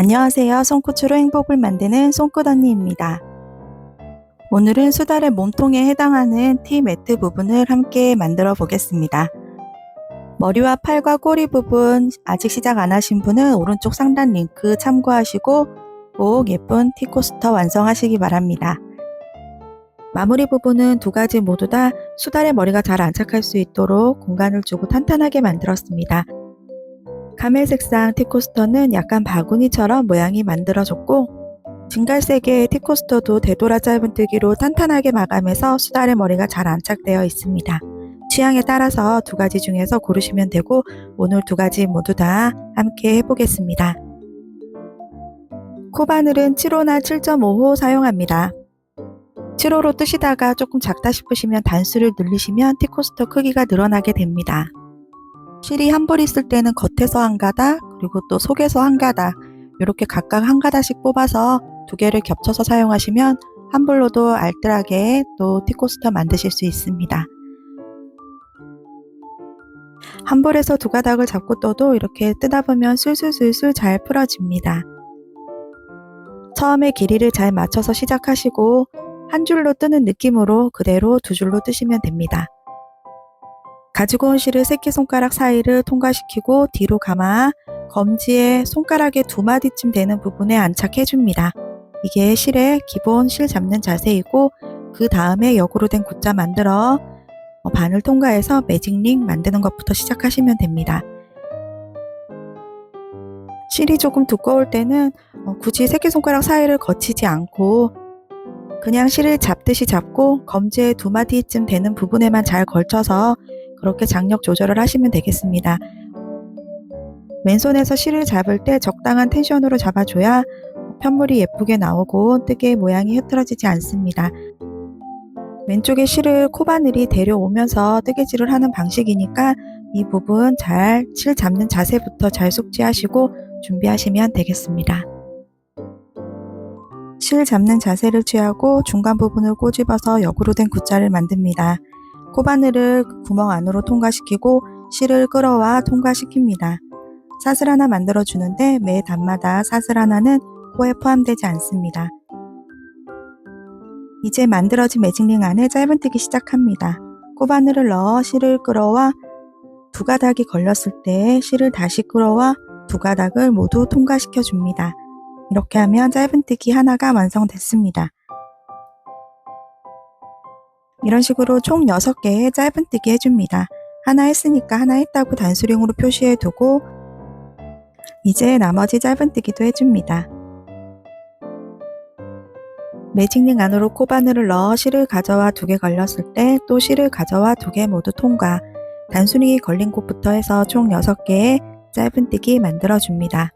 안녕하세요. 손끝으로 행복을 만드는 손끝 언니입니다. 오늘은 수달의 몸통에 해당하는 티 매트 부분을 함께 만들어 보겠습니다. 머리와 팔과 꼬리 부분 아직 시작 안 하신 분은 오른쪽 상단 링크 참고하시고 꼭 예쁜 티 코스터 완성하시기 바랍니다. 마무리 부분은 두 가지 모두 다 수달의 머리가 잘 안착할 수 있도록 공간을 주고 탄탄하게 만들었습니다. 카멜 색상 티코스터는 약간 바구니처럼 모양이 만들어졌고, 진갈색의 티코스터도 되돌아 짧은뜨기로 탄탄하게 마감해서 수달의 머리가 잘 안착되어 있습니다. 취향에 따라서 두 가지 중에서 고르시면 되고, 오늘 두 가지 모두 다 함께 해보겠습니다. 코바늘은 7호나 7.5호 사용합니다. 7호로 뜨시다가 조금 작다 싶으시면 단수를 늘리시면 티코스터 크기가 늘어나게 됩니다. 실이 한 볼 있을 때는 겉에서 한 가닥, 그리고 또 속에서 한 가닥, 이렇게 각각 한 가닥씩 뽑아서 두 개를 겹쳐서 사용하시면 한 볼로도 알뜰하게 또 티코스터 만드실 수 있습니다. 한 볼에서 두 가닥을 잡고 떠도 이렇게 뜨다 보면 술술술술 잘 풀어집니다. 처음에 길이를 잘 맞춰서 시작하시고 한 줄로 뜨는 느낌으로 그대로 두 줄로 뜨시면 됩니다. 가지고 온 실을 새끼손가락 사이를 통과시키고 뒤로 감아 검지에 손가락의 두 마디쯤 되는 부분에 안착해줍니다. 이게 실의 기본 실 잡는 자세이고, 그 다음에 역으로 된 굿자 만들어 바늘 통과해서 매직링 만드는 것부터 시작하시면 됩니다. 실이 조금 두꺼울 때는 굳이 새끼손가락 사이를 거치지 않고 그냥 실을 잡듯이 잡고 검지에 두 마디쯤 되는 부분에만 잘 걸쳐서 그렇게 장력 조절을 하시면 되겠습니다. 왼손에서 실을 잡을 때 적당한 텐션으로 잡아줘야 편물이 예쁘게 나오고 뜨개 모양이 흐트러지지 않습니다. 왼쪽에 실을 코바늘이 데려오면서 뜨개질을 하는 방식이니까 이 부분 잘 실 잡는 자세부터 잘 숙지하시고 준비하시면 되겠습니다. 실 잡는 자세를 취하고 중간 부분을 꼬집어서 역으로 된 굿자를 만듭니다. 코바늘을 구멍 안으로 통과시키고 실을 끌어와 통과시킵니다. 사슬 하나 만들어 주는데 매 단마다 사슬 하나는 코에 포함되지 않습니다. 이제 만들어진 매직링 안에 짧은뜨기 시작합니다. 코바늘을 넣어 실을 끌어와 두 가닥이 걸렸을 때 실을 다시 끌어와 두 가닥을 모두 통과시켜 줍니다. 이렇게 하면 짧은뜨기 하나가 완성됐습니다. 이런 식으로 총 6개의 짧은뜨기 해줍니다. 하나 했으니까 하나 했다고 단수령으로 표시해두고 이제 나머지 짧은뜨기도 해줍니다. 매직링 안으로 코바늘을 넣어 실을 가져와 2개 걸렸을 때 또 실을 가져와 2개 모두 통과, 단수링이 걸린 곳부터 해서 총 6개의 짧은뜨기 만들어줍니다.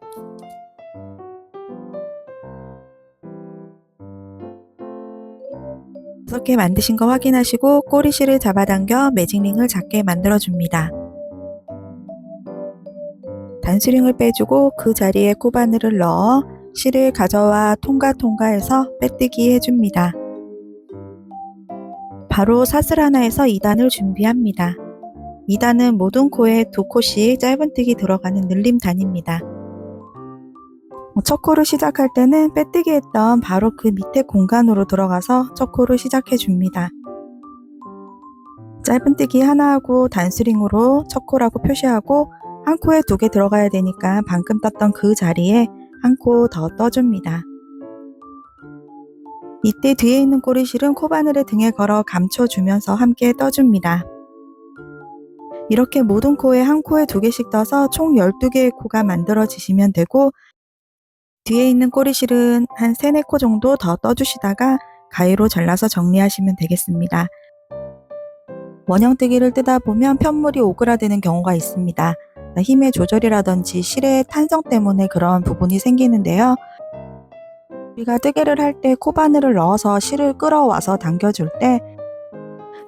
이렇게 만드신 거 확인하시고 꼬리실을 잡아당겨 매직링을 작게 만들어줍니다. 단수링을 빼주고 그 자리에 코바늘을 넣어 실을 가져와 통과해서 빼뜨기 해줍니다. 바로 사슬 하나에서 2단을 준비합니다. 2단은 모든 코에 2코씩 짧은뜨기 들어가는 늘림단입니다. 첫 코를 시작할 때는 빼뜨기 했던 바로 그 밑에 공간으로 들어가서 첫 코를 시작해 줍니다. 짧은뜨기 하나 하고 단수링으로 첫 코라고 표시하고 한 코에 2개 들어가야 되니까 방금 떴던 그 자리에 한 코 더 떠줍니다. 이때 뒤에 있는 꼬리실은 코바늘의 등에 걸어 감춰주면서 함께 떠줍니다. 이렇게 모든 코에 한 코에 2개씩 떠서 총 12개의 코가 만들어지시면 되고, 뒤에 있는 꼬리실은 한 3, 4코 정도 더 떠주시다가 가위로 잘라서 정리하시면 되겠습니다. 원형뜨기를 뜨다 보면 편물이 오그라드는 경우가 있습니다. 힘의 조절이라든지 실의 탄성 때문에 그런 부분이 생기는데요. 우리가 뜨개를 할 때 코바늘을 넣어서 실을 끌어와서 당겨줄 때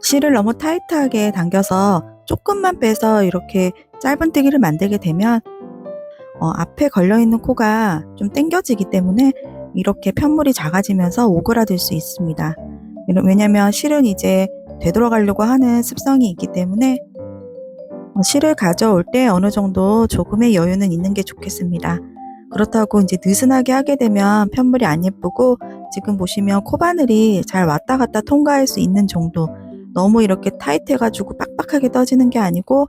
실을 너무 타이트하게 당겨서 조금만 빼서 이렇게 짧은뜨기를 만들게 되면 앞에 걸려있는 코가 좀 당겨지기 때문에 이렇게 편물이 작아지면서 오그라들 수 있습니다. 왜냐면 실은 이제 되돌아가려고 하는 습성이 있기 때문에 실을 가져올 때 어느 정도 조금의 여유는 있는 게 좋겠습니다. 그렇다고 이제 느슨하게 하게 되면 편물이 안 예쁘고, 지금 보시면 코바늘이 잘 왔다 갔다 통과할 수 있는 정도, 너무 이렇게 타이트해 가지고 빡빡하게 떠지는 게 아니고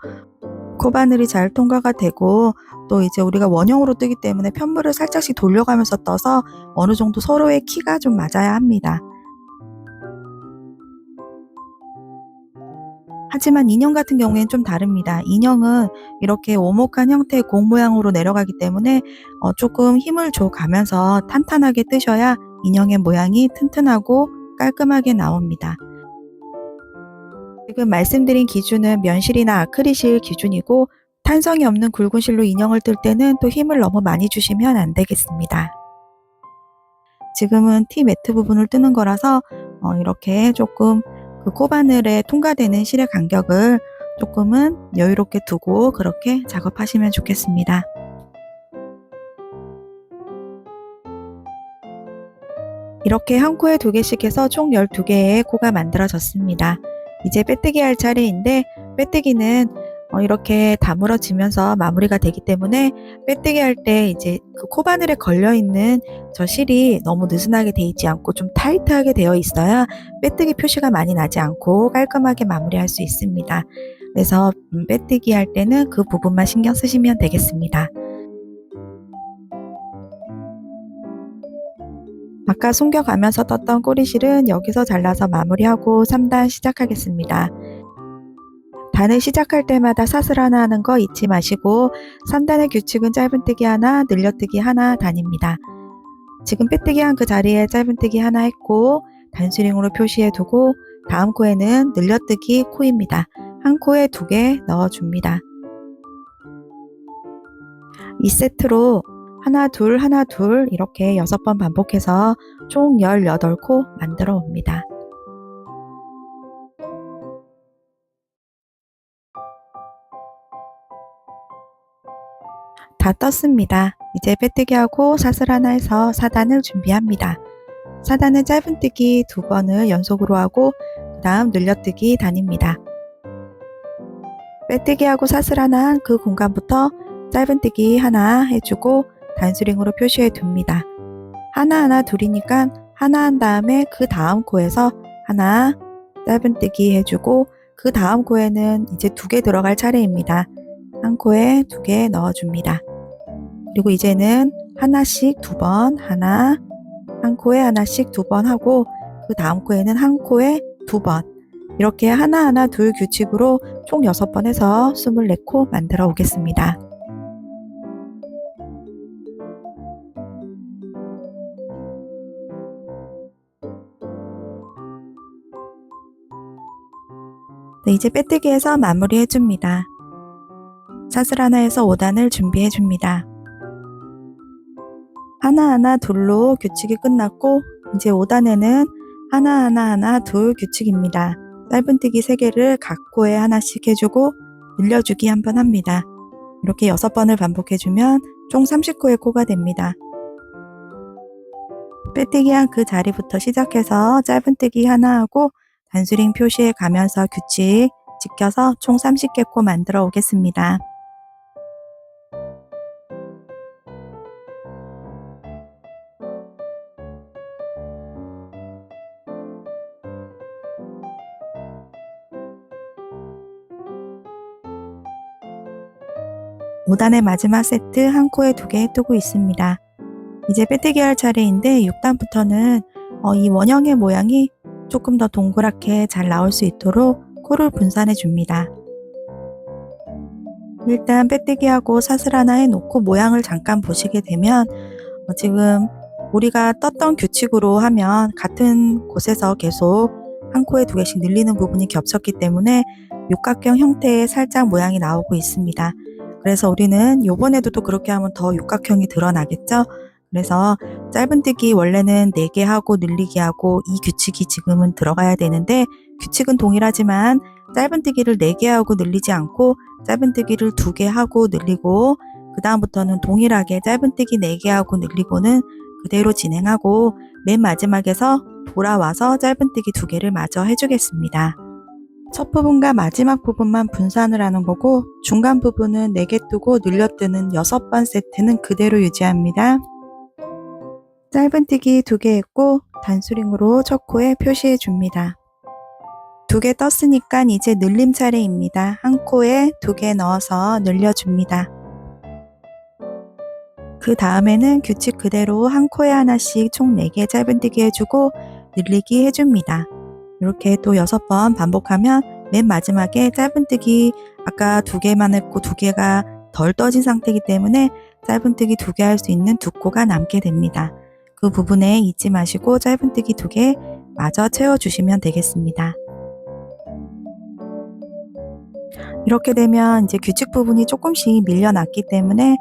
코바늘이 잘 통과가 되고, 또 이제 우리가 원형으로 뜨기 때문에 편물을 살짝씩 돌려가면서 떠서 어느 정도 서로의 키가 좀 맞아야 합니다. 하지만 인형 같은 경우에는 좀 다릅니다. 인형은 이렇게 오목한 형태의 공 모양으로 내려가기 때문에 조금 힘을 줘 가면서 탄탄하게 뜨셔야 인형의 모양이 튼튼하고 깔끔하게 나옵니다. 지금 말씀드린 기준은 면실이나 아크릴실 기준이고, 탄성이 없는 굵은 실로 인형을 뜰 때는 또 힘을 너무 많이 주시면 안 되겠습니다. 지금은 티 매트 부분을 뜨는 거라서 이렇게 조금 그 코바늘에 통과되는 실의 간격을 조금은 여유롭게 두고 그렇게 작업하시면 좋겠습니다. 이렇게 한 코에 2개씩 해서 총 12개의 코가 만들어졌습니다. 이제 빼뜨기 할 차례인데, 빼뜨기는 이렇게 다물어지면서 마무리가 되기 때문에 빼뜨기 할 때 이제 그 코바늘에 걸려있는 저 실이 너무 느슨하게 되어 있지 않고 좀 타이트하게 되어 있어야 빼뜨기 표시가 많이 나지 않고 깔끔하게 마무리할 수 있습니다. 그래서 빼뜨기 할 때는 그 부분만 신경 쓰시면 되겠습니다. 아까 숨겨가면서 떴던 꼬리실은 여기서 잘라서 마무리하고 3단 시작하겠습니다. 단을 시작할 때마다 사슬 하나 하는 거 잊지 마시고, 3단의 규칙은 짧은뜨기 하나, 늘려뜨기 하나 단입니다. 지금 빼뜨기 한 그 자리에 짧은뜨기 하나 했고 단수링으로 표시해 두고, 다음 코에는 늘려뜨기 코입니다. 한 코에 2개 넣어줍니다. 이 세트로 하나 둘 하나 둘 이렇게 6번 반복해서 총 18코 만들어 옵니다. 다 떴습니다. 이제 빼뜨기하고 사슬 하나 해서 4단을 준비합니다. 4단은 짧은뜨기 2번을 연속으로 하고 그 다음 늘려뜨기 단입니다. 빼뜨기하고 사슬 하나 한 그 공간부터 짧은뜨기 하나 해주고 단수링으로 표시해 둡니다. 하나하나 둘이니까 하나 한 다음에 그 다음 코에서 하나 짧은뜨기 해주고, 그 다음 코에는 이제 2개 들어갈 차례입니다. 한 코에 2개 넣어줍니다. 그리고 이제는 하나씩 2번, 하나, 한 코에 하나씩 2번 하고, 그 다음 코에는 한 코에 2번, 이렇게 하나하나 둘 규칙으로 총 6번 해서 24코 만들어 오겠습니다. 네, 이제 빼뜨기해서 마무리 해줍니다. 사슬 하나 해서 5단을 준비해 줍니다. 하나하나 둘로 규칙이 끝났고, 이제 5단에는 하나하나 둘 규칙입니다. 짧은뜨기 3개를 각 코에 하나씩 해주고 늘려주기 한번 합니다. 이렇게 6번을 반복해주면 총 30코의 코가 됩니다. 빼뜨기 한 그 자리부터 시작해서 짧은뜨기 하나 하고 단수링 표시해 가면서 규칙 지켜서 총 30개 코 만들어 오겠습니다. (5단의) 마지막 세트 한 코에 2개 뜨고 있습니다. 이제 빼뜨기 할 차례인데 6단부터는 이 원형의 모양이 조금 더 동그랗게 잘 나올 수 있도록 코를 분산해 줍니다. 일단 빼뜨기하고 사슬 하나 해놓고 모양을 잠깐 보시게 되면 지금 우리가 떴던 규칙으로 하면 같은 곳에서 계속 한 코에 2개씩 늘리는 부분이 겹쳤기 때문에 육각형 형태의 살짝 모양이 나오고 있습니다. 그래서 우리는 요번에도 또 그렇게 하면 더 육각형이 드러나겠죠? 그래서 짧은뜨기 원래는 4개 하고 늘리기 하고 이 규칙이 지금은 들어가야 되는데, 규칙은 동일하지만 짧은뜨기를 4개 하고 늘리지 않고 짧은뜨기를 2개 하고 늘리고, 그 다음부터는 동일하게 짧은뜨기 4개 하고 늘리고는 그대로 진행하고 맨 마지막에서 돌아와서 짧은뜨기 2개를 마저 해주겠습니다. 첫 부분과 마지막 부분만 분산을 하는 거고 중간 부분은 4개 뜨고 늘려뜨는 6번 세트는 그대로 유지합니다. 짧은뜨기 2개 했고 단수링으로 첫 코에 표시해 줍니다. 2개 떴으니까 이제 늘림 차례입니다. 한 코에 2개 넣어서 늘려줍니다. 그 다음에는 규칙 그대로 한 코에 하나씩 총 4개 짧은뜨기 해주고 늘리기 해줍니다. 이렇게 또 6번 반복하면 맨 마지막에 짧은뜨기 아까 2개만 했고 2개가 덜 떠진 상태이기 때문에 짧은뜨기 2개 할 수 있는 2코가 남게 됩니다. 그 부분에 잊지 마시고 짧은뜨기 2개 마저 채워주시면 되겠습니다. 이렇게 되면 이제 규칙 부분이 조금씩 밀려났기 때문에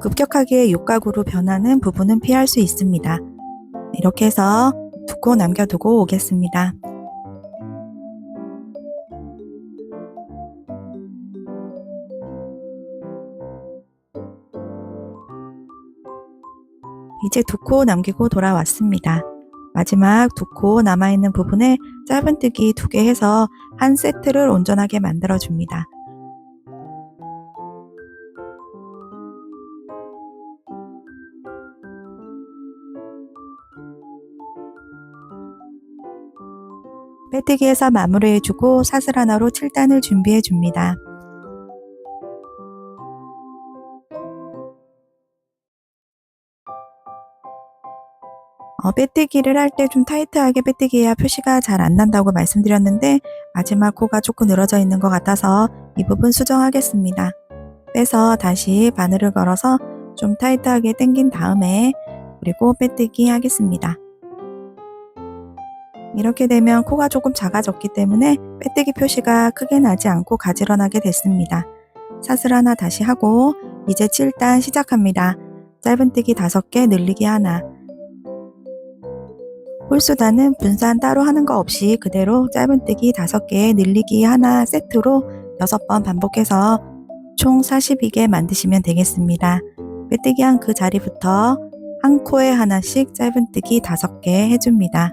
급격하게 육각으로 변하는 부분은 피할 수 있습니다. 이렇게 해서 2코 남겨두고 오겠습니다. 이제 2코 남기고 돌아왔습니다. 마지막 2코 남아있는 부분에 짧은뜨기 2개 해서 한 세트를 온전하게 만들어줍니다. 빼뜨기해서 마무리해주고 사슬 하나로 7단을 준비해줍니다. 빼뜨기를 할 때 좀 타이트하게 빼뜨기해야 표시가 잘 안 난다고 말씀드렸는데 마지막 코가 조금 늘어져 있는 것 같아서 이 부분 수정하겠습니다. 빼서 다시 바늘을 걸어서 좀 타이트하게 당긴 다음에 그리고 빼뜨기 하겠습니다. 이렇게 되면 코가 조금 작아졌기 때문에 빼뜨기 표시가 크게 나지 않고 가지런하게 됐습니다. 사슬 하나 다시 하고 이제 7단 시작합니다. 짧은뜨기 5개 늘리기 하나. 홀수단은 분산 따로 하는 거 없이 그대로 짧은뜨기 5개 늘리기 하나 세트로 6번 반복해서 총 42개 만드시면 되겠습니다. 빼뜨기 한 그 자리부터 한 코에 하나씩 짧은뜨기 5개 해줍니다.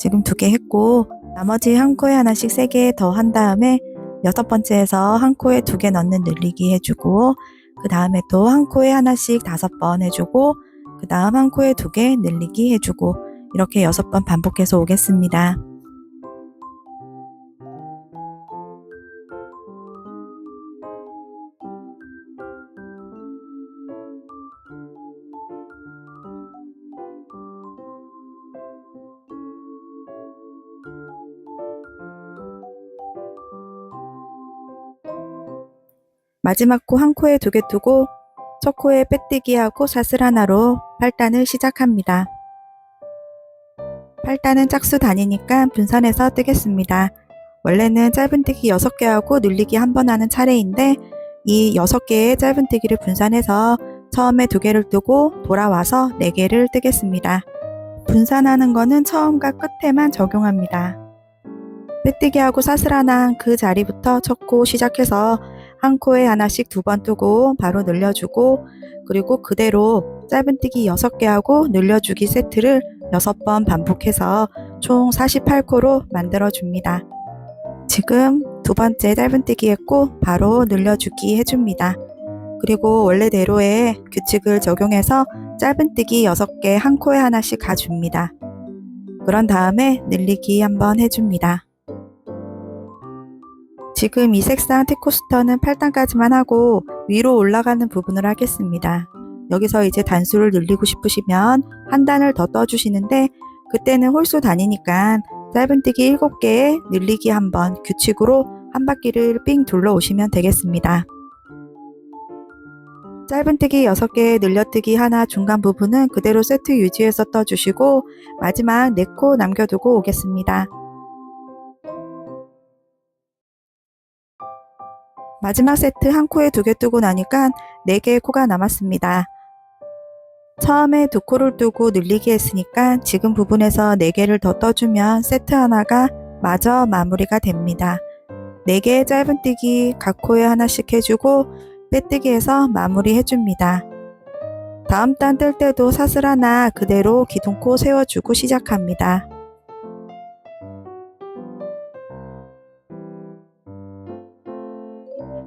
지금 2개 했고 나머지 한 코에 하나씩 3개 더 한 다음에 6번째에서 한 코에 2개 넣는 늘리기 해주고 그 다음에 또 한 코에 하나씩 5번 해주고 그 다음 한 코에 2개 늘리기 해주고 이렇게 6번 반복해서 오겠습니다. 마지막 코 한 코에 2개 두고 첫 코에 빼뜨기 하고 사슬 하나로 8단을 시작합니다. 8단은 짝수 단위니까 분산해서 뜨겠습니다. 원래는 짧은뜨기 6개 하고 늘리기 한 번 하는 차례인데 이 6개의 짧은뜨기를 분산해서 처음에 2개를 뜨고 돌아와서 4개를 뜨겠습니다. 분산하는 거는 처음과 끝에만 적용합니다. 빼뜨기 하고 사슬 하나 그 자리부터 첫 코 시작해서 한 코에 하나씩 2번 뜨고 바로 늘려주고 그리고 그대로 짧은뜨기 6개 하고 늘려주기 세트를 6번 반복해서 총 48코로 만들어줍니다. 지금 2번째 짧은뜨기 했고 바로 늘려주기 해줍니다. 그리고 원래대로의 규칙을 적용해서 짧은뜨기 6개 한 코에 하나씩 가줍니다. 그런 다음에 늘리기 한번 해줍니다. 지금 이 색상 티코스터는 8단까지만 하고 위로 올라가는 부분을 하겠습니다. 여기서 이제 단수를 늘리고 싶으시면 한 단을 더 떠주시는데 그때는 홀수 단위니까 짧은뜨기 7개에 늘리기 한번 규칙으로 한 바퀴를 삥 둘러오시면 되겠습니다. 짧은뜨기 6개 늘려뜨기 하나 중간 부분은 그대로 세트 유지해서 떠주시고 마지막 4코 남겨두고 오겠습니다. 마지막 세트 한 코에 2개 뜨고 나니까 4개의 코가 남았습니다. 처음에 2코를 뜨고 늘리기 했으니까 지금 부분에서 4개를 더 떠주면 세트 하나가 마저 마무리가 됩니다. 4개의 짧은뜨기 각 코에 하나씩 해주고 빼뜨기 해서 마무리 해줍니다. 다음 단 뜰 때도 사슬 하나 그대로 기둥코 세워주고 시작합니다.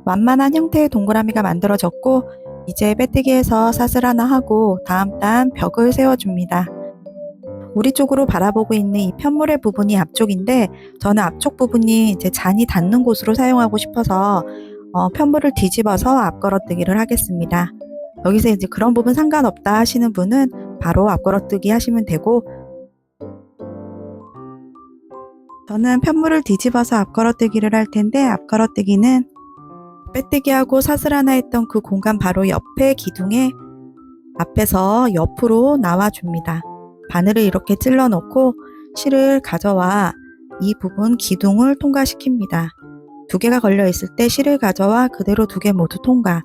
완만한 형태의 동그라미가 만들어졌고 이제 빼뜨기에서 사슬 하나 하고 다음 단 벽을 세워줍니다. 우리 쪽으로 바라보고 있는 이 편물의 부분이 앞쪽인데 저는 앞쪽 부분이 이제 잔이 닿는 곳으로 사용하고 싶어서 편물을 뒤집어서 앞걸어뜨기를 하겠습니다. 여기서 이제 그런 부분 상관없다 하시는 분은 바로 앞걸어뜨기 하시면 되고, 저는 편물을 뒤집어서 앞걸어뜨기를 할 텐데 앞걸어뜨기는 빼뜨기하고 사슬 하나 했던 그 공간 바로 옆에 기둥에 앞에서 옆으로 나와줍니다. 바늘을 이렇게 찔러 놓고 실을 가져와 이 부분 기둥을 통과시킵니다. 두 개가 걸려 있을 때 실을 가져와 그대로 두 개 모두 통과.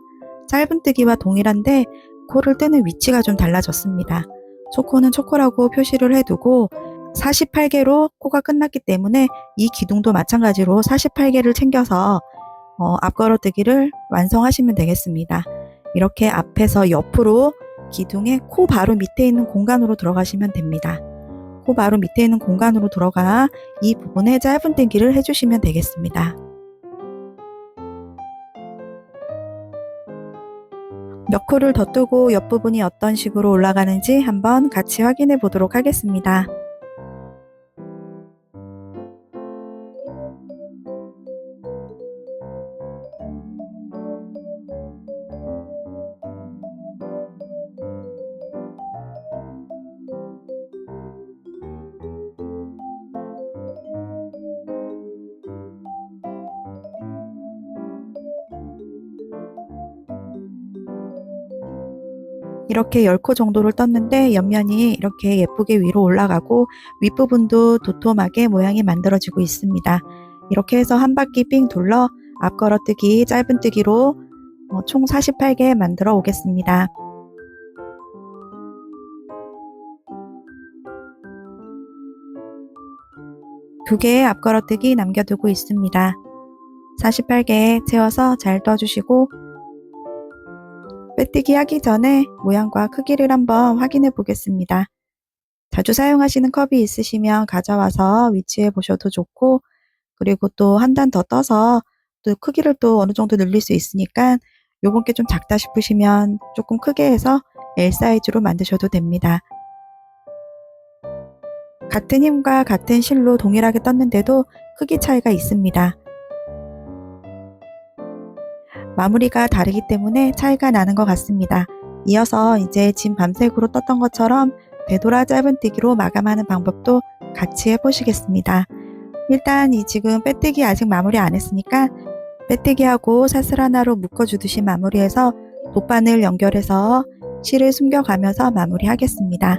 짧은뜨기와 동일한데 코를 뜨는 위치가 좀 달라졌습니다. 초코는 초코라고 표시를 해두고 48개로 코가 끝났기 때문에 이 기둥도 마찬가지로 48개를 챙겨서 앞걸어뜨기를 완성하시면 되겠습니다. 이렇게 앞에서 옆으로 기둥의 코 바로 밑에 있는 공간으로 들어가시면 됩니다. 코 바로 밑에 있는 공간으로 들어가 이 부분에 짧은뜨기를 해주시면 되겠습니다. 몇 코를 더 뜨고 옆부분이 어떤 식으로 올라가는지 한번 같이 확인해 보도록 하겠습니다. 이렇게 10코 정도를 떴는데 옆면이 이렇게 예쁘게 위로 올라가고 윗부분도 도톰하게 모양이 만들어지고 있습니다. 이렇게 해서 한 바퀴 삥 둘러 앞걸어뜨기 짧은뜨기로 총 48개 만들어 오겠습니다. 두 개의 앞걸어뜨기 남겨두고 있습니다. 48개 채워서 잘 떠주시고 빼뜨기 하기 전에 모양과 크기를 한번 확인해 보겠습니다. 자주 사용하시는 컵이 있으시면 가져와서 위치해 보셔도 좋고, 그리고 또 한 단 더 떠서 또 크기를 또 어느 정도 늘릴 수 있으니까 요번 게 좀 작다 싶으시면 조금 크게 해서 L 사이즈로 만드셔도 됩니다. 같은 힘과 같은 실로 동일하게 떴는데도 크기 차이가 있습니다. 마무리가 다르기 때문에 차이가 나는 것 같습니다. 이어서 이제 진 밤색으로 떴던 것처럼 되돌아 짧은뜨기로 마감하는 방법도 같이 해보시겠습니다. 일단 이 지금 빼뜨기 아직 마무리 안 했으니까 빼뜨기하고 사슬 하나로 묶어주듯이 마무리해서 돗바늘 연결해서 실을 숨겨가면서 마무리하겠습니다.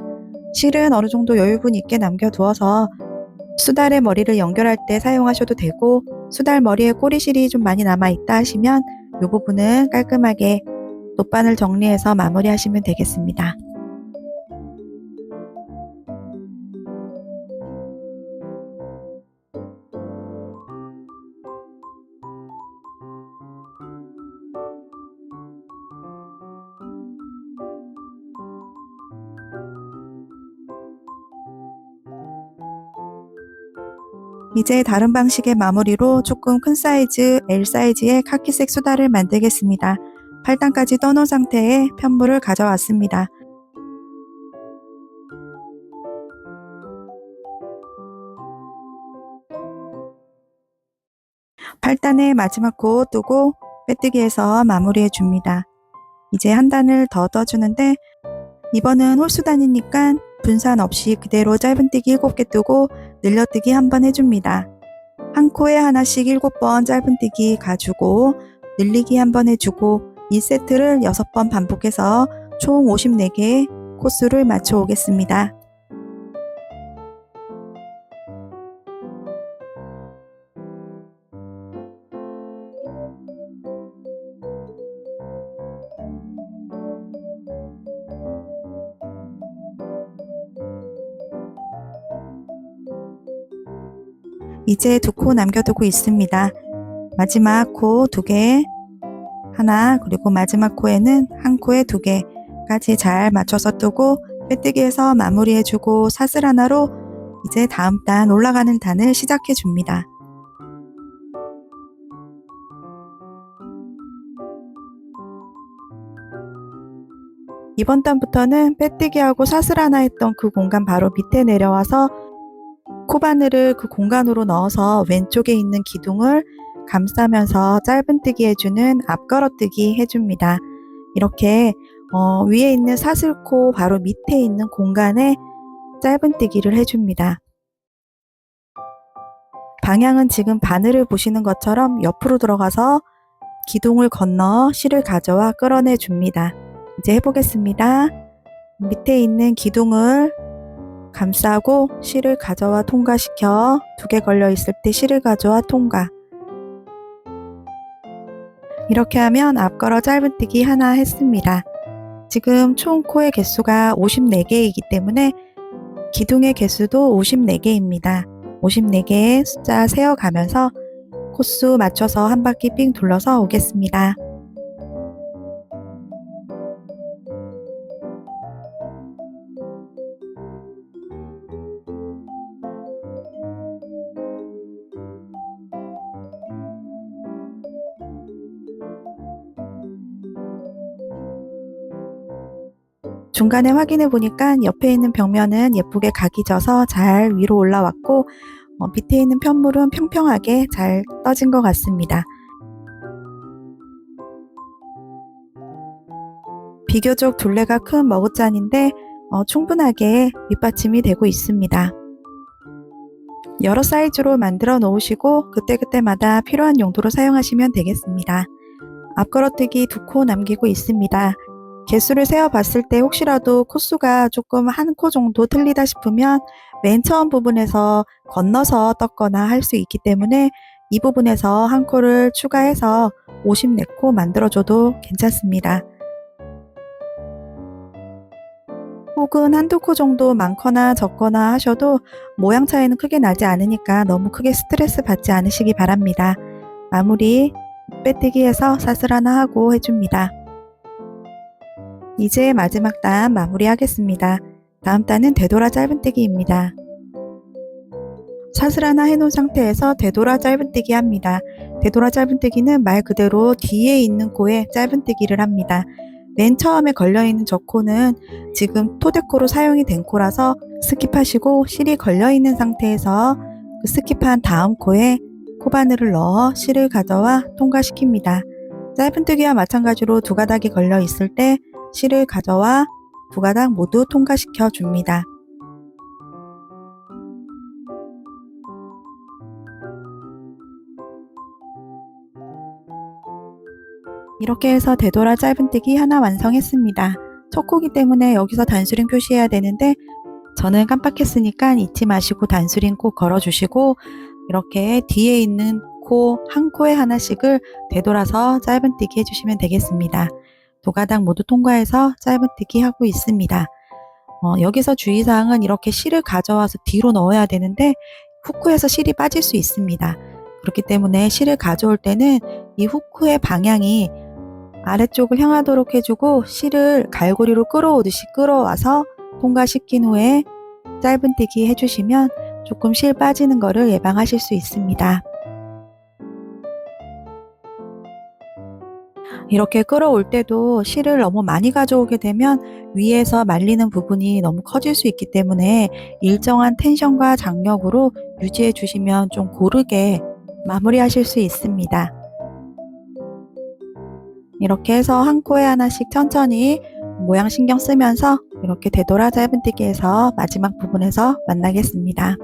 실은 어느 정도 여유분 있게 남겨두어서 수달의 머리를 연결할 때 사용하셔도 되고, 수달 머리에 꼬리실이 좀 많이 남아있다 하시면 이 부분은 깔끔하게 돗바늘 정리해서 마무리하시면 되겠습니다. 이제 다른 방식의 마무리로 조금 큰 사이즈 L 사이즈의 카키색 수달을 만들겠습니다. 8단까지 떠놓은 상태에 편물을 가져왔습니다. 8단의 마지막 코 뜨고 빼뜨기해서 마무리해 줍니다. 이제 한 단을 더 떠주는데 이번은 홀수단이니까 분산 없이 그대로 짧은뜨기 7개 뜨고 늘려뜨기 한번 해줍니다. 한 코에 하나씩 7번 짧은뜨기 가주고 늘리기 한번 해주고 이 세트를 6번 반복해서 총 54개의 코수를 맞춰 오겠습니다. 이제 2코 남겨두고 있습니다. 마지막 코 2개, 하나, 그리고 마지막 코에는 한 코에 2개까지 잘 맞춰서 뜨고 빼뜨기해서 마무리해주고 사슬 하나로 이제 다음 단 올라가는 단을 시작해 줍니다. 이번 단부터는 빼뜨기하고 사슬하나 했던 그 공간 바로 밑에 내려와서 코바늘을 그 공간으로 넣어서 왼쪽에 있는 기둥을 감싸면서 짧은뜨기 해주는 앞걸어뜨기 해줍니다. 이렇게 위에 있는 사슬코 바로 밑에 있는 공간에 짧은뜨기를 해줍니다. 방향은 지금 바늘을 보시는 것처럼 옆으로 들어가서 기둥을 건너 실을 가져와 끌어내 줍니다. 이제 해보겠습니다. 밑에 있는 기둥을 감싸고 실을 가져와 통과시켜 2개 걸려 있을 때 실을 가져와 통과. 이렇게 하면 앞걸어 짧은뜨기 하나 했습니다. 지금 총 코의 개수가 54개이기 때문에 기둥의 개수도 54개입니다. 54개의 숫자 세어가면서 코수 맞춰서 한 바퀴 삥 둘러서 오겠습니다. 중간에 확인해 보니까 옆에 있는 벽면은 예쁘게 각이 져서 잘 위로 올라왔고 밑에 있는 편물은 평평하게 잘 떠진 것 같습니다. 비교적 둘레가 큰 머그잔인데 충분하게 밑받침이 되고 있습니다. 여러 사이즈로 만들어 놓으시고 그때그때마다 필요한 용도로 사용하시면 되겠습니다. 앞걸어뜨기 2코 남기고 있습니다. 개수를 세어 봤을 때 혹시라도 코수가 조금 한 코 정도 틀리다 싶으면 맨 처음 부분에서 건너서 떴거나 할 수 있기 때문에 이 부분에서 한 코를 추가해서 54코 만들어줘도 괜찮습니다. 혹은 한두 코 정도 많거나 적거나 하셔도 모양 차이는 크게 나지 않으니까 너무 크게 스트레스 받지 않으시기 바랍니다. 마무리 빼뜨기해서 사슬 하나 하고 해줍니다. 이제 마지막 단 마무리하겠습니다. 다음 단은 되돌아 짧은뜨기입니다. 사슬 하나 해놓은 상태에서 되돌아 짧은뜨기 합니다. 되돌아 짧은뜨기는 말 그대로 뒤에 있는 코에 짧은뜨기를 합니다. 맨 처음에 걸려있는 저 코는 지금 토대코로 사용이 된 코라서 스킵하시고 실이 걸려있는 상태에서 그 스킵한 다음 코에 코바늘을 넣어 실을 가져와 통과시킵니다. 짧은뜨기와 마찬가지로 2가닥이 걸려 있을 때 실을 가져와 2가닥 모두 통과시켜 줍니다. 이렇게 해서 되돌아 짧은뜨기 하나 완성했습니다. 첫 코기 때문에 여기서 단수링 표시해야 되는데 저는 깜빡했으니까 잊지 마시고 단수링 꼭 걸어주시고 이렇게 뒤에 있는 코 한 코에 하나씩을 되돌아서 짧은뜨기 해주시면 되겠습니다. 2가닥 모두 통과해서 짧은뜨기 하고 있습니다. 여기서 주의사항은 이렇게 실을 가져와서 뒤로 넣어야 되는데 후크에서 실이 빠질 수 있습니다. 그렇기 때문에 실을 가져올 때는 이 후크의 방향이 아래쪽을 향하도록 해주고 실을 갈고리로 끌어오듯이 끌어와서 통과시킨 후에 짧은뜨기 해주시면 조금 실 빠지는 거를 예방하실 수 있습니다. 이렇게 끌어올 때도 실을 너무 많이 가져오게 되면 위에서 말리는 부분이 너무 커질 수 있기 때문에 일정한 텐션과 장력으로 유지해 주시면 좀 고르게 마무리하실 수 있습니다. 이렇게 해서 한 코에 하나씩 천천히 모양 신경 쓰면서 이렇게 되돌아 짧은뜨기해서 마지막 부분에서 만나겠습니다.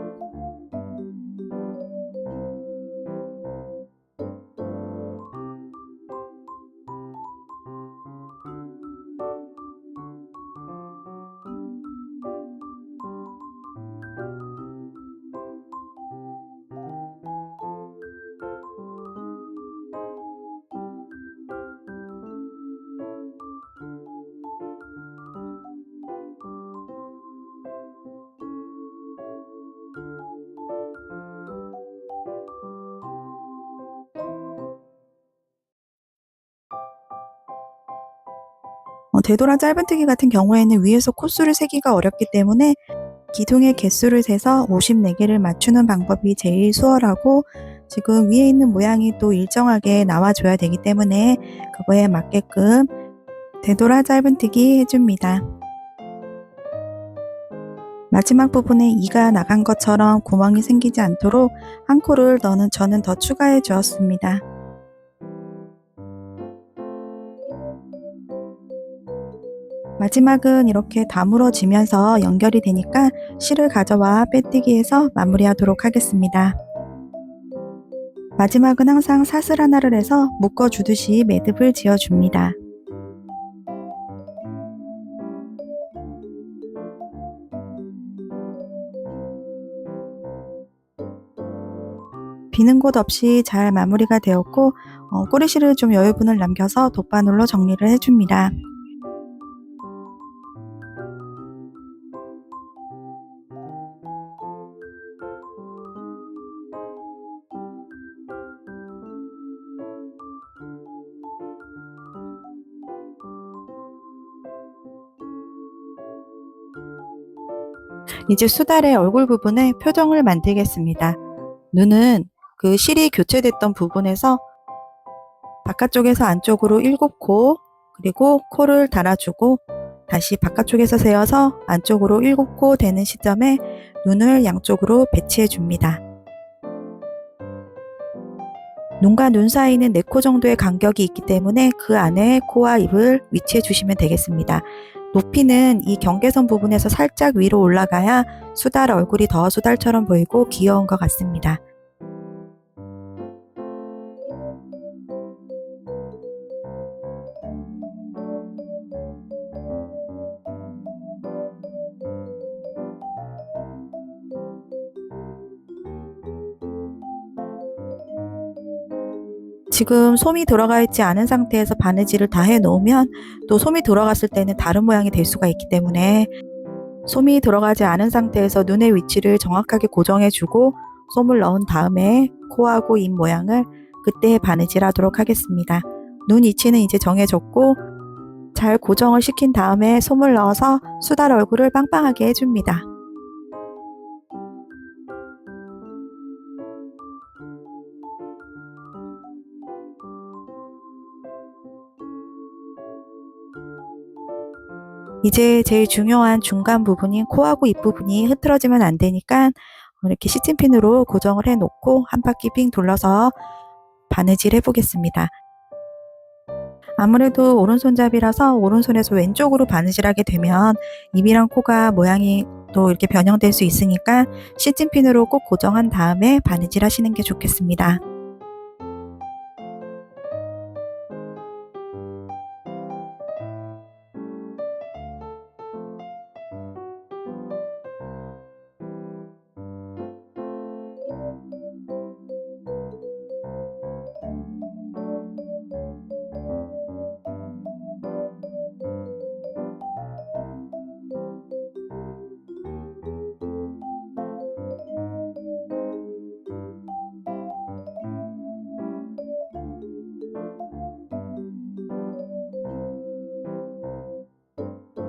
되돌아 짧은뜨기 같은 경우에는 위에서 코수를 세기가 어렵기 때문에 기둥의 개수를 세서 54개를 맞추는 방법이 제일 수월하고 지금 위에 있는 모양이 또 일정하게 나와줘야 되기 때문에 그거에 맞게끔 되돌아 짧은뜨기 해줍니다. 마지막 부분에 이가 나간 것처럼 구멍이 생기지 않도록 한 코를 저는 더 추가해 주었습니다. 마지막은 이렇게 다물어지면서 연결이 되니까 실을 가져와 빼뜨기해서 마무리하도록 하겠습니다. 마지막은 항상 사슬 하나를 해서 묶어주듯이 매듭을 지어줍니다. 비는 곳 없이 잘 마무리가 되었고 꼬리실을 좀 여유분을 남겨서 돗바늘로 정리를 해줍니다. 이제 수달의 얼굴 부분에 표정을 만들겠습니다. 눈은 그 실이 교체됐던 부분에서 바깥쪽에서 안쪽으로 7코, 그리고 코를 달아주고 다시 바깥쪽에서 세어서 안쪽으로 7코 되는 시점에 눈을 양쪽으로 배치해 줍니다. 눈과 눈 사이는 4코 정도의 간격이 있기 때문에 그 안에 코와 입을 위치해 주시면 되겠습니다. 높이는 이 경계선 부분에서 살짝 위로 올라가야 수달 얼굴이 더 수달처럼 보이고 귀여운 것 같습니다. 지금 솜이 들어가 있지 않은 상태에서 바느질을 다 해 놓으면 또 솜이 들어갔을 때는 다른 모양이 될 수가 있기 때문에 솜이 들어가지 않은 상태에서 눈의 위치를 정확하게 고정해 주고 솜을 넣은 다음에 코하고 입 모양을 그때 바느질 하도록 하겠습니다. 눈 위치는 이제 정해졌고 잘 고정을 시킨 다음에 솜을 넣어서 수달 얼굴을 빵빵하게 해줍니다. 이제 제일 중요한 중간 부분인 코하고 입 부분이 흐트러지면 안 되니까 이렇게 시침핀으로 고정을 해 놓고 한 바퀴 빙 돌려서 바느질 해 보겠습니다. 아무래도 오른손잡이라서 오른손에서 왼쪽으로 바느질하게 되면 입이랑 코가 모양이 또 이렇게 변형될 수 있으니까 시침핀으로 꼭 고정한 다음에 바느질 하시는 게 좋겠습니다.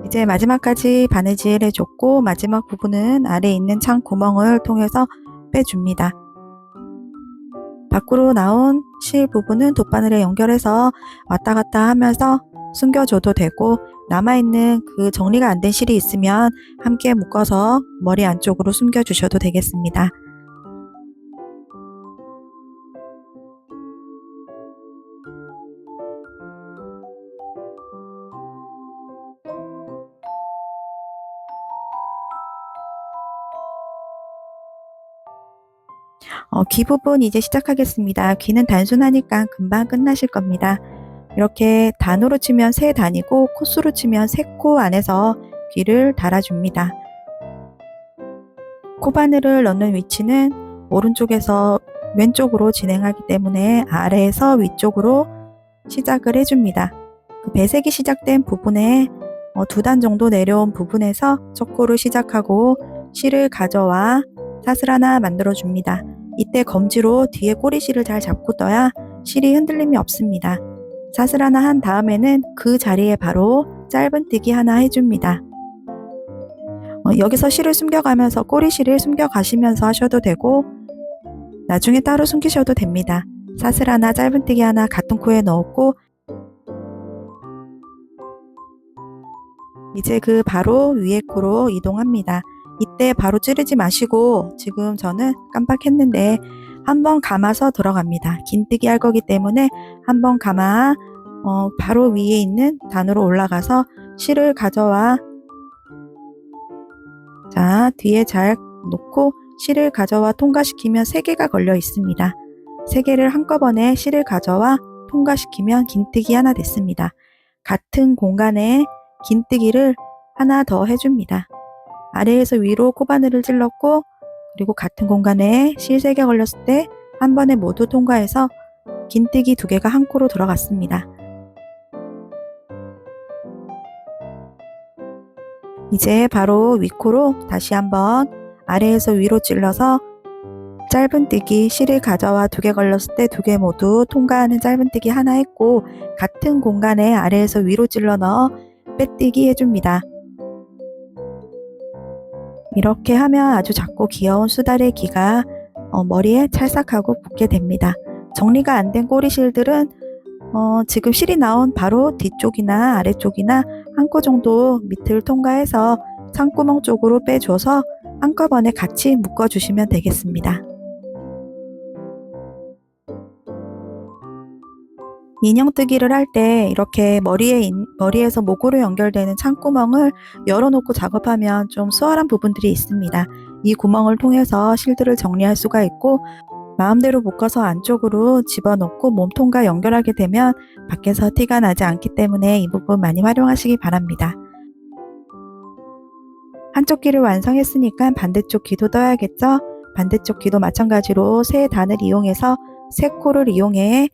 이제 마지막까지 바느질 해줬고 마지막 부분은 아래에 있는 창 구멍을 통해서 빼줍니다. 밖으로 나온 실 부분은 돗바늘에 연결해서 왔다 갔다 하면서 숨겨줘도 되고 남아있는 그 정리가 안 된 실이 있으면 함께 묶어서 머리 안쪽으로 숨겨주셔도 되겠습니다. 귀 부분 이제 시작하겠습니다. 귀는 단순하니까 금방 끝나실 겁니다. 이렇게 단으로 치면 3단이고 코수로 치면 3코 안에서 귀를 달아줍니다. 코바늘을 넣는 위치는 오른쪽에서 왼쪽으로 진행하기 때문에 아래에서 위쪽으로 시작을 해줍니다. 그 배색이 시작된 부분에 2단 정도 내려온 부분에서 첫 코를 시작하고 실을 가져와 사슬 하나 만들어 줍니다. 이때 검지로 뒤에 꼬리실을 잘 잡고 떠야 실이 흔들림이 없습니다. 사슬 하나 한 다음에는 그 자리에 바로 짧은뜨기 하나 해줍니다. 여기서 실을 숨겨가면서 꼬리실을 숨겨가시면서 하셔도 되고 나중에 따로 숨기셔도 됩니다. 사슬 하나 짧은뜨기 하나 같은 코에 넣었고 이제 그 바로 위에 코로 이동합니다. 이때 바로 찌르지 마시고 지금 저는 깜빡했는데 한번 감아서 들어갑니다. 긴뜨기 할 거기 때문에 한번 감아 바로 위에 있는 단으로 올라가서 실을 가져와. 자, 뒤에 잘 놓고 실을 가져와 통과시키면 3개가 걸려 있습니다. 3개를 한꺼번에 실을 가져와 통과시키면 긴뜨기 하나 됐습니다. 같은 공간에 긴뜨기를 하나 더 해줍니다. 아래에서 위로 코바늘을 찔렀고 그리고 같은 공간에 실 3개 걸렸을 때 한 번에 모두 통과해서 긴뜨기 2개가 한 코로 들어갔습니다. 이제 바로 윗코로 다시 한번 아래에서 위로 찔러서 짧은뜨기 실을 가져와 2개 걸렸을 때 2개 모두 통과하는 짧은뜨기 하나 했고 같은 공간에 아래에서 위로 찔러 넣어 빼뜨기 해줍니다. 이렇게 하면 아주 작고 귀여운 수달의 귀가 머리에 찰싹하고 붙게 됩니다. 정리가 안 된 꼬리실들은 지금 실이 나온 바로 뒤쪽이나 아래쪽이나 한 코 정도 밑을 통과해서 창구멍 쪽으로 빼줘서 한꺼번에 같이 묶어주시면 되겠습니다. 인형뜨기를 할 때 이렇게 머리에서 목으로 연결되는 창구멍을 열어놓고 작업하면 좀 수월한 부분들이 있습니다. 이 구멍을 통해서 실들을 정리할 수가 있고 마음대로 묶어서 안쪽으로 집어넣고 몸통과 연결하게 되면 밖에서 티가 나지 않기 때문에 이 부분 많이 활용하시기 바랍니다. 한쪽 귀를 완성했으니까 반대쪽 귀도 떠야겠죠? 반대쪽 귀도 마찬가지로 세 단을 이용해서 세 코를 이용해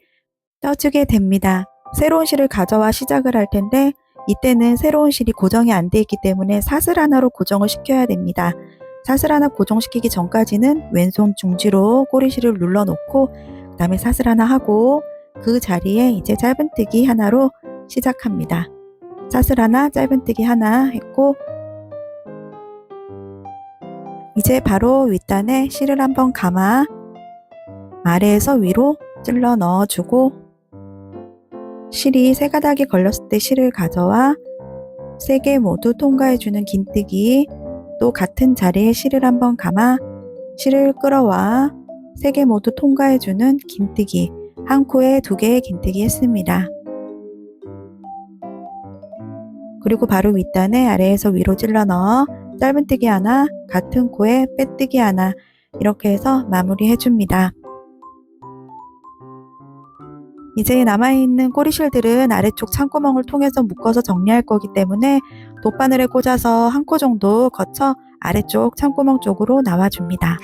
떠주게 됩니다. 새로운 실을 가져와 시작을 할 텐데 이때는 새로운 실이 고정이 안 돼 있기 때문에 사슬 하나로 고정을 시켜야 됩니다. 사슬 하나 고정시키기 전까지는 왼손 중지로 꼬리실을 눌러 놓고 그 다음에 사슬 하나 하고 그 자리에 이제 짧은뜨기 하나로 시작합니다. 사슬 하나, 짧은뜨기 하나 했고 이제 바로 윗단에 실을 한번 감아 아래에서 위로 찔러 넣어주고 실이 3가닥이 걸렸을 때 실을 가져와 3개 모두 통과해주는 긴뜨기, 또 같은 자리에 실을 한번 감아 실을 끌어와 3개 모두 통과해주는 긴뜨기, 한 코에 2개의 긴뜨기 했습니다. 그리고 바로 윗단에 아래에서 위로 찔러 넣어 짧은뜨기 하나, 같은 코에 빼뜨기 하나 이렇게 해서 마무리 해줍니다. 이제 남아있는 꼬리실들은 아래쪽 창구멍을 통해서 묶어서 정리할 거기 때문에 돗바늘에 꽂아서 한 코 정도 거쳐 아래쪽 창구멍 쪽으로 나와줍니다.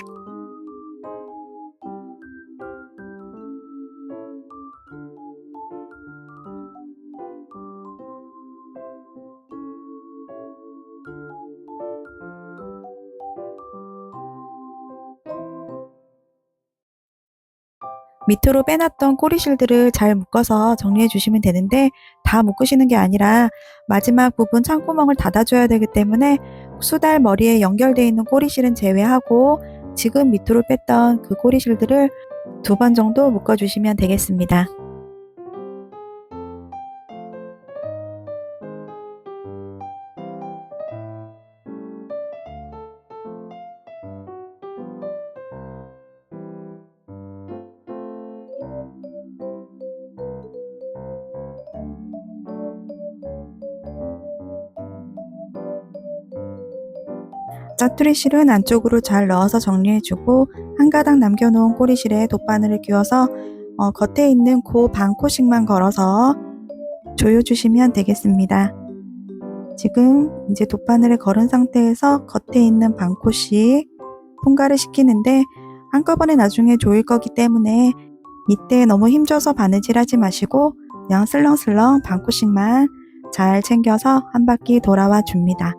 밑으로 빼놨던 꼬리실들을 잘 묶어서 정리해 주시면 되는데 다 묶으시는 게 아니라 마지막 부분 창구멍을 닫아줘야 되기 때문에 수달 머리에 연결되어 있는 꼬리실은 제외하고 지금 밑으로 뺐던 그 꼬리실들을 2번 정도 묶어주시면 되겠습니다. 짜투리 실은 안쪽으로 잘 넣어서 정리해주고 한 가닥 남겨놓은 꼬리실에 돗바늘을 끼워서 겉에 있는 그 반코씩만 걸어서 조여주시면 되겠습니다. 지금 이제 돗바늘을 걸은 상태에서 겉에 있는 반코씩 통과를 시키는데 한꺼번에 나중에 조일 거기 때문에 이때 너무 힘줘서 바느질 하지 마시고 그냥 슬렁슬렁 반코씩만 잘 챙겨서 한 바퀴 돌아와 줍니다.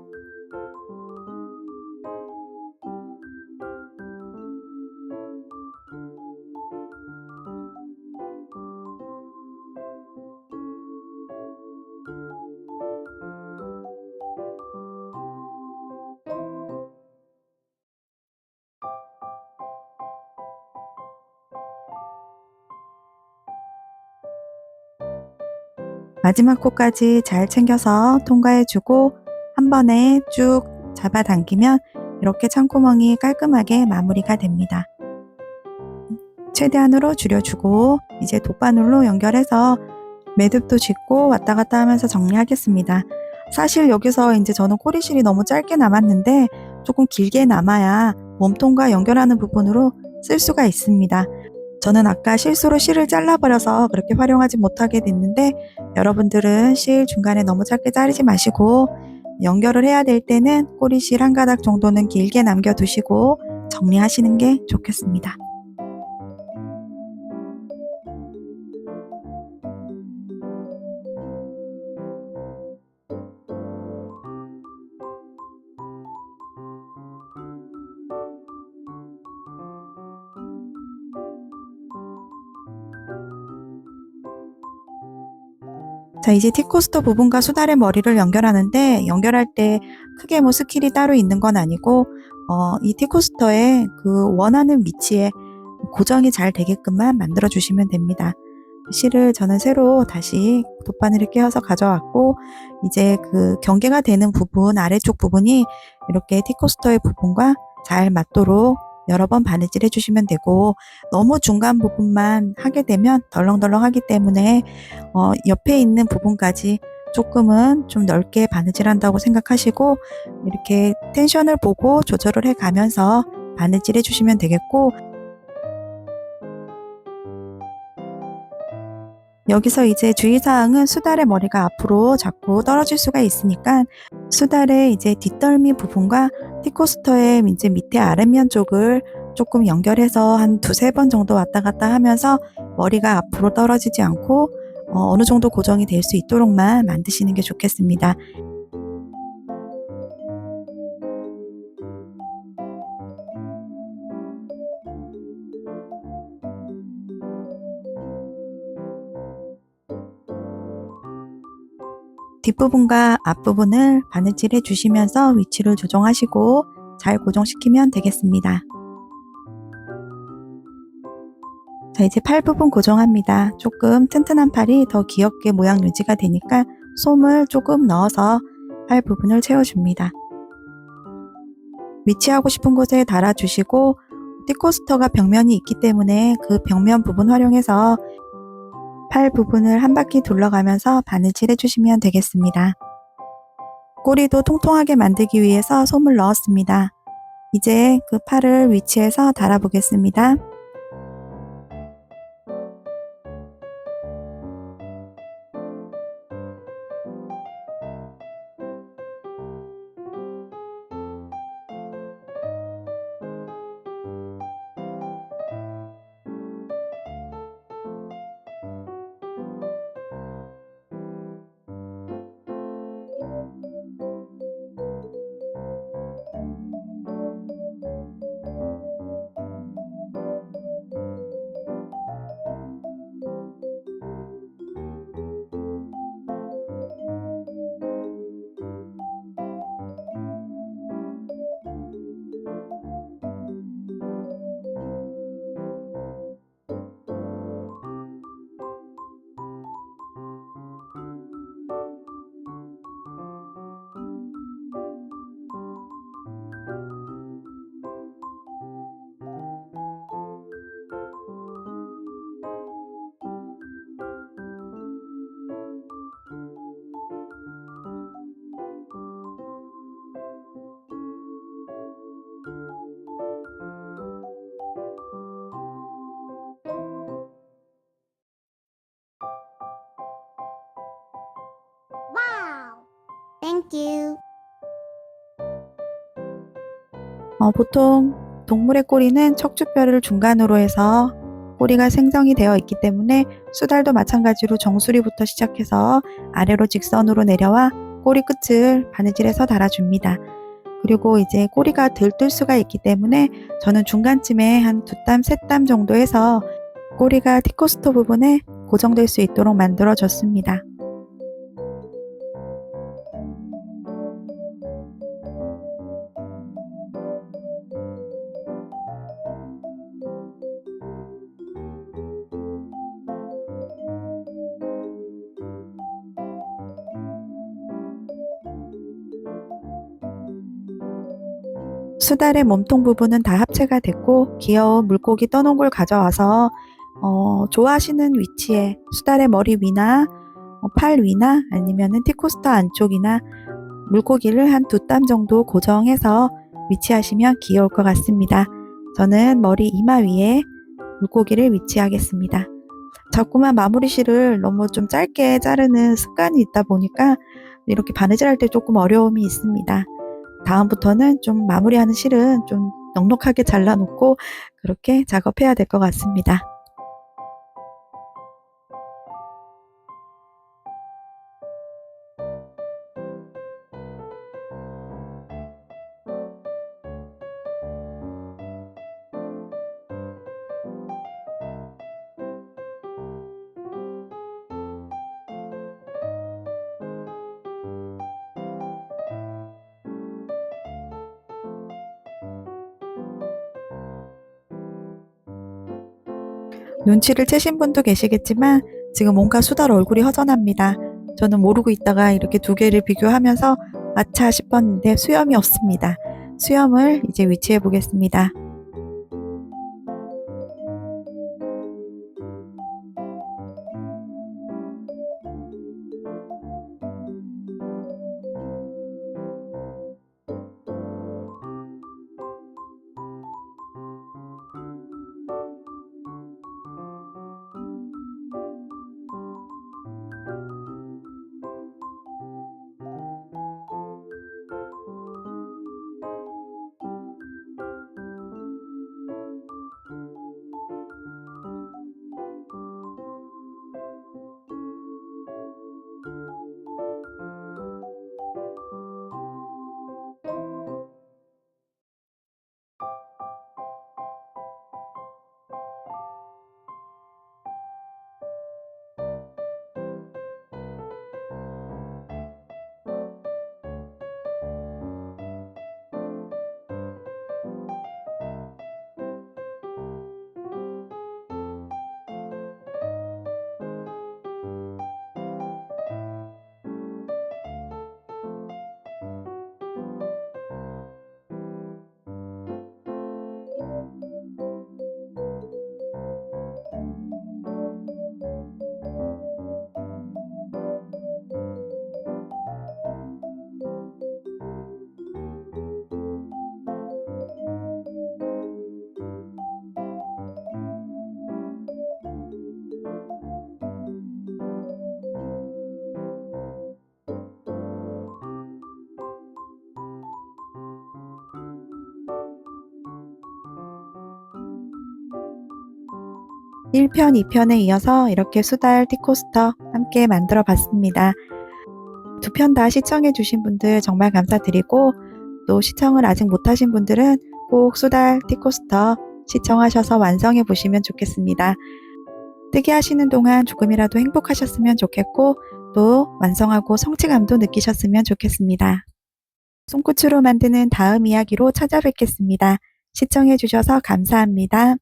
마지막 코까지 잘 챙겨서 통과해주고 번에 쭉 잡아당기면 이렇게 창구멍이 깔끔하게 마무리가 됩니다. 최대한으로 줄여주고 이제 돗바늘로 연결해서 매듭도 짓고 왔다 갔다 하면서 정리하겠습니다. 사실 여기서 이제 저는 꼬리실이 너무 짧게 남았는데 조금 길게 남아야 몸통과 연결하는 부분으로 쓸 수가 있습니다. 저는 아까 실수로 실을 잘라버려서 그렇게 활용하지 못하게 됐는데 여러분들은 실 중간에 너무 짧게 자르지 마시고 연결을 해야 될 때는 꼬리실 한 가닥 정도는 길게 남겨두시고 정리하시는 게 좋겠습니다. 자, 이제 티코스터 부분과 수달의 머리를 연결하는데 연결할 때 크게 뭐 스킬이 따로 있는 건 아니고 이 티코스터의 그 원하는 위치에 고정이 잘 되게끔만 만들어 주시면 됩니다. 실을 저는 새로 다시 돗바늘에 끼워서 가져왔고 이제 그 경계가 되는 부분 아래쪽 부분이 이렇게 티코스터의 부분과 잘 맞도록 여러 번 바느질 해주시면 되고 너무 중간 부분만 하게 되면 덜렁덜렁하기 때문에 옆에 있는 부분까지 조금은 좀 넓게 바느질 한다고 생각하시고 이렇게 텐션을 보고 조절을 해 가면서 바느질 해주시면 되겠고 여기서 이제 주의사항은 수달의 머리가 앞으로 자꾸 떨어질 수가 있으니까 수달의 이제 뒷덜미 부분과 티코스터의 이제 밑에 아랫면 쪽을 조금 연결해서 한 두세 번 정도 왔다 갔다 하면서 머리가 앞으로 떨어지지 않고 어느 정도 고정이 될 수 있도록만 만드시는 게 좋겠습니다. 뒷부분과 앞부분을 바느질 해주시면서 위치를 조정하시고 잘 고정시키면 되겠습니다. 자, 이제 팔 부분 고정합니다. 조금 튼튼한 팔이 더 귀엽게 모양 유지가 되니까 솜을 조금 넣어서 팔 부분을 채워줍니다. 위치하고 싶은 곳에 달아주시고 티코스터가 벽면이 있기 때문에 그 벽면 부분 활용해서 팔 부분을 한 바퀴 둘러가면서 바느질 해주시면 되겠습니다. 꼬리도 통통하게 만들기 위해서 솜을 넣었습니다. 이제 그 팔을 위치해서 달아보겠습니다. Wow! Thank you. 보통 동물의 꼬리는 척추뼈를 중간으로 해서 꼬리가 생성이 되어 있기 때문에 수달도 마찬가지로 정수리부터 시작해서 아래로 직선으로 내려와 꼬리 끝을 바느질해서 달아줍니다. 그리고 이제 꼬리가 들뜰 수가 있기 때문에 저는 중간쯤에 한 2땀, 3땀 정도 해서 꼬리가 티코스터 부분에 고정될 수 있도록 만들어 줬습니다. 수달의 몸통 부분은 다 합체가 됐고 귀여운 물고기 떠놓은 가져와서 좋아하시는 위치에 수달의 머리 위나 팔 위나 아니면은 티코스터 안쪽이나 물고기를 한 2땀 정도 고정해서 위치하시면 귀여울 것 같습니다. 저는 머리 이마 위에 물고기를 위치하겠습니다. 자꾸만 마무리 실을 너무 좀 짧게 자르는 습관이 있다 보니까 이렇게 바느질할 때 조금 어려움이 있습니다. 다음부터는 좀 마무리하는 실은 좀 넉넉하게 잘라놓고 그렇게 작업해야 될 것 같습니다. 눈치를 채신 분도 계시겠지만 지금 온갖 수달 얼굴이 허전합니다. 저는 모르고 있다가 이렇게 2개를 비교하면서 아차 싶었는데 수염이 없습니다. 수염을 이제 위치해 보겠습니다. 일 편, 2편에 이어서 이렇게 수달 티코스터 함께 만들어 봤습니다. 2편 다 시청해 주신 분들 정말 감사드리고 또 시청을 아직 못하신 분들은 꼭 수달 티코스터 시청하셔서 완성해 보시면 좋겠습니다. 뜨개 하시는 동안 조금이라도 행복하셨으면 좋겠고 또 완성하고 성취감도 느끼셨으면 좋겠습니다. 손끝으로 만드는 다음 이야기로 찾아뵙겠습니다. 시청해 주셔서 감사합니다.